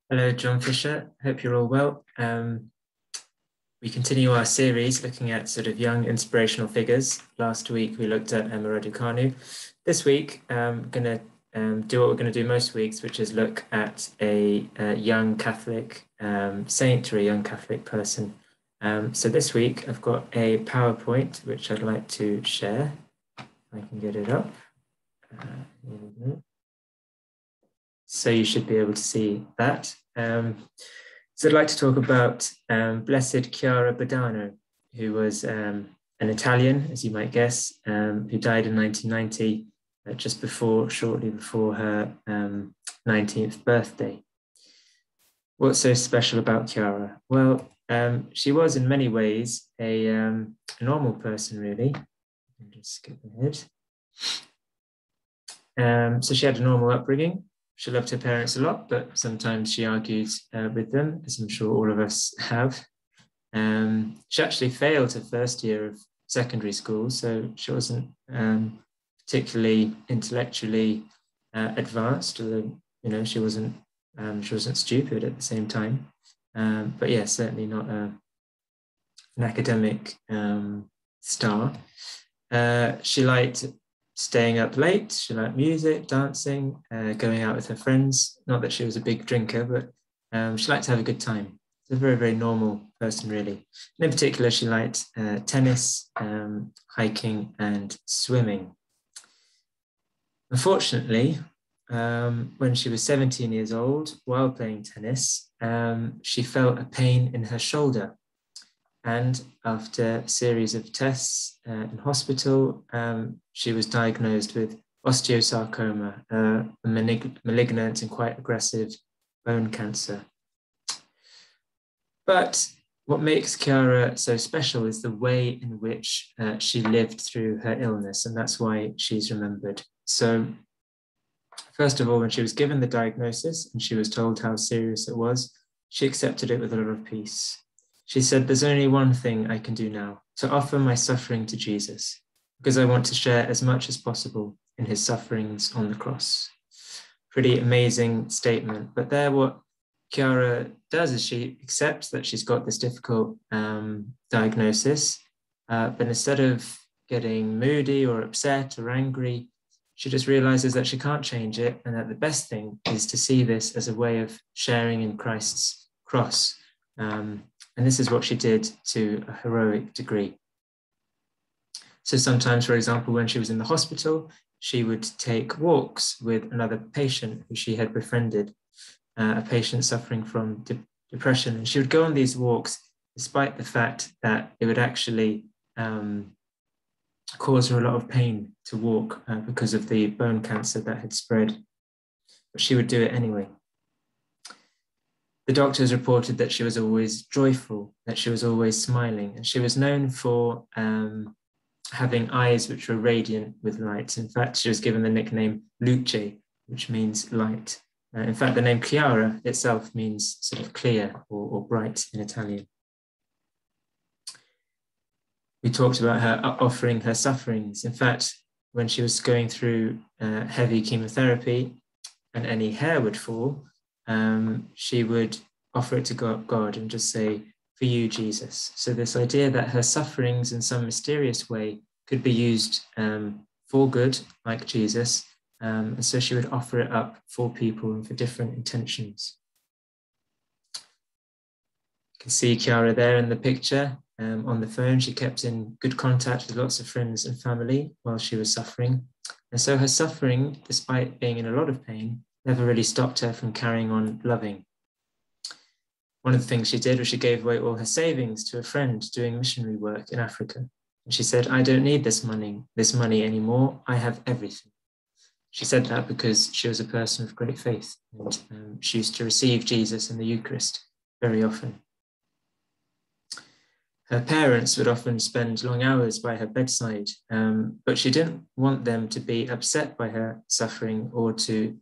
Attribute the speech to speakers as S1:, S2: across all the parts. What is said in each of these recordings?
S1: Hello, John Fisher. Hope you're all well. We continue our series looking at sort of young inspirational figures. Last week we looked at Emma Raducanu. This week I'm going to do what we're going to do most weeks, which is look at a young Catholic saint or a young Catholic person. So this week I've got a PowerPoint which I'd like to share. If I can get it up. Here we go. So you should be able to see that. So I'd like to talk about Blessed Chiara Badano, who was an Italian, as you might guess, who died in 1990, shortly before her 19th birthday. What's so special about Chiara? Well, she was in many ways a normal person, really. I'll just skip ahead. So she had a normal upbringing. She loved her parents a lot, but sometimes she argued with them, as I'm sure all of us have. She actually failed her first year of secondary school, so she wasn't particularly intellectually advanced, although she wasn't stupid at the same time. But yeah, certainly not an academic star. She liked staying up late. She liked music, dancing, going out with her friends. Not that she was a big drinker, but she liked to have a good time. She's a very, very normal person, really. And in particular, she liked tennis, hiking, and swimming. Unfortunately, when she was 17 years old, while playing tennis, she felt a pain in her shoulder. And after a series of tests in hospital, she was diagnosed with osteosarcoma, a malignant and quite aggressive bone cancer. But what makes Chiara so special is the way in which she lived through her illness, and that's why she's remembered. So, first of all, when she was given the diagnosis and she was told how serious it was, she accepted it with a lot of peace. She said, "There's only one thing I can do now, to offer my suffering to Jesus, because I want to share as much as possible in his sufferings on the cross." Pretty amazing statement. But there, what Chiara does is she accepts that she's got this difficult diagnosis, but instead of getting moody or upset or angry, she just realizes that she can't change it, and that the best thing is to see this as a way of sharing in Christ's cross. And this is what she did to a heroic degree. So sometimes, for example, when she was in the hospital, she would take walks with another patient who she had befriended, a patient suffering from depression. And she would go on these walks despite the fact that it would actually cause her a lot of pain to walk because of the bone cancer that had spread. But she would do it anyway. The doctors reported that she was always joyful, that she was always smiling, and she was known for having eyes which were radiant with light. In fact, she was given the nickname Luce, which means light. In fact, the name Chiara itself means sort of clear or bright in Italian. We talked about her offering her sufferings. In fact, when she was going through heavy chemotherapy and any hair would fall, she would offer it to God and just say, "For you, Jesus." So this idea that her sufferings in some mysterious way could be used for good, like Jesus. And so she would offer it up for people and for different intentions. You can see Chiara there in the picture. On the phone, she kept in good contact with lots of friends and family while she was suffering. And so her suffering, despite being in a lot of pain, never really stopped her from carrying on loving. One of the things she did was she gave away all her savings to a friend doing missionary work in Africa. And she said, "I don't need this money anymore. I have everything." She said that because she was a person of great faith, and she used to receive Jesus in the Eucharist very often. Her parents would often spend long hours by her bedside, but she didn't want them to be upset by her suffering or to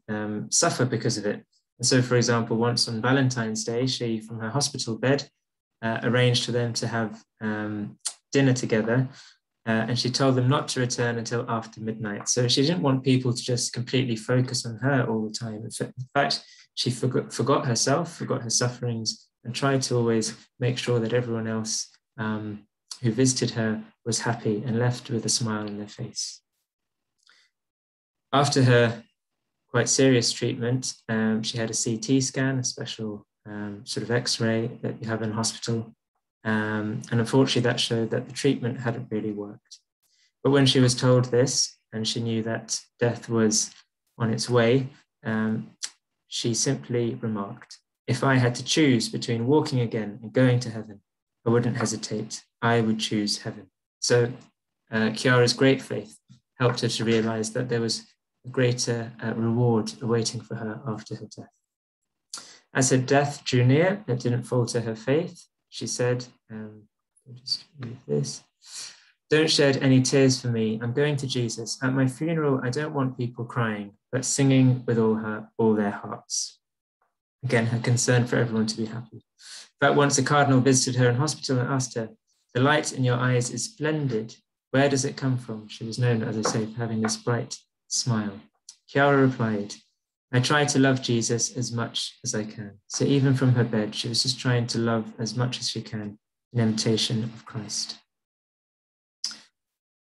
S1: suffer because of it. And so, for example, once on Valentine's Day, she, from her hospital bed, arranged for them to have dinner together, and she told them not to return until after midnight. So she didn't want people to just completely focus on her all the time. In fact, she forgot herself, forgot her sufferings, and tried to always make sure that everyone else who visited her was happy and left with a smile on their face. After her quite serious treatment, she had a CT scan, a special sort of X-ray that you have in hospital. And unfortunately, that showed that the treatment hadn't really worked. But when she was told this, and she knew that death was on its way, she simply remarked, "If I had to choose between walking again and going to heaven, I wouldn't hesitate. I would choose heaven." So Chiara's great faith helped her to realize that there was a greater reward awaiting for her after her death. As her death drew near, it didn't falter her faith. She said, I'll just read this. "Don't shed any tears for me. I'm going to Jesus. At my funeral, I don't want people crying, but singing with all their hearts." Again, her concern for everyone to be happy. In fact, once a cardinal visited her in hospital and asked her, "The light in your eyes is splendid. Where does it come from?" She was known, as I say, for having this bright smile. Chiara replied, "I try to love Jesus as much as I can." So even from her bed, she was just trying to love as much as she can in imitation of Christ.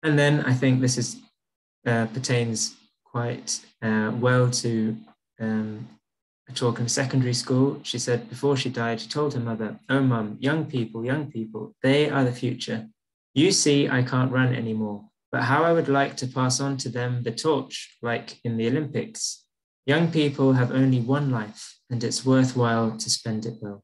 S1: And then I think this pertains quite well to a talk in secondary school. She said before she died, she told her mother, "Oh, Mum, young people, they are the future. You see, I can't run anymore, but how I would like to pass on to them the torch, like in the Olympics. Young people have only one life, and it's worthwhile to spend it well."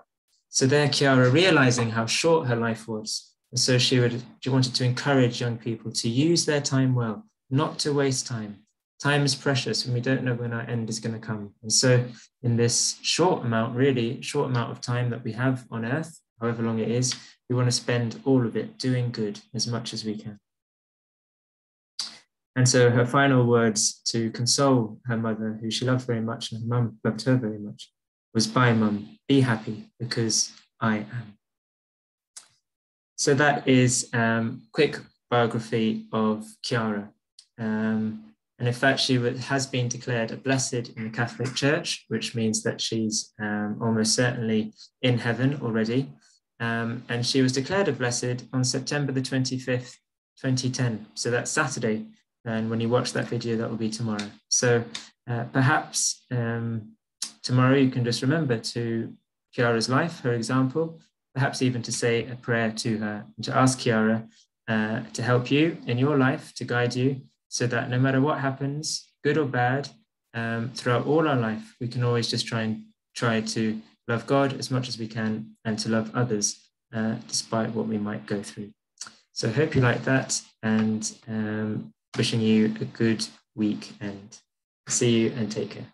S1: So there, Chiara, realizing how short her life was, and so she wanted to encourage young people to use their time well, not to waste time. Time is precious, and we don't know when our end is going to come. And so in this short amount of time that we have on earth, however long it is, we want to spend all of it doing good as much as we can. And so her final words to console her mother, who she loved very much, and her mum loved her very much, was, "Bye, Mum, be happy, because I am." So that is quick biography of Chiara. And in fact, she has been declared a blessed in the Catholic Church, which means that she's almost certainly in heaven already. And she was declared a blessed on September the 25th, 2010. So that's Saturday. And when you watch that video, that will be tomorrow. So perhaps tomorrow you can just remember to Chiara's life, her example, perhaps even to say a prayer to her, and to ask Chiara to help you in your life, to guide you, so that no matter what happens, good or bad, throughout all our life, we can always just try to love God as much as we can, and to love others despite what we might go through. So I hope you like that, and wishing you a good weekend. See you and take care.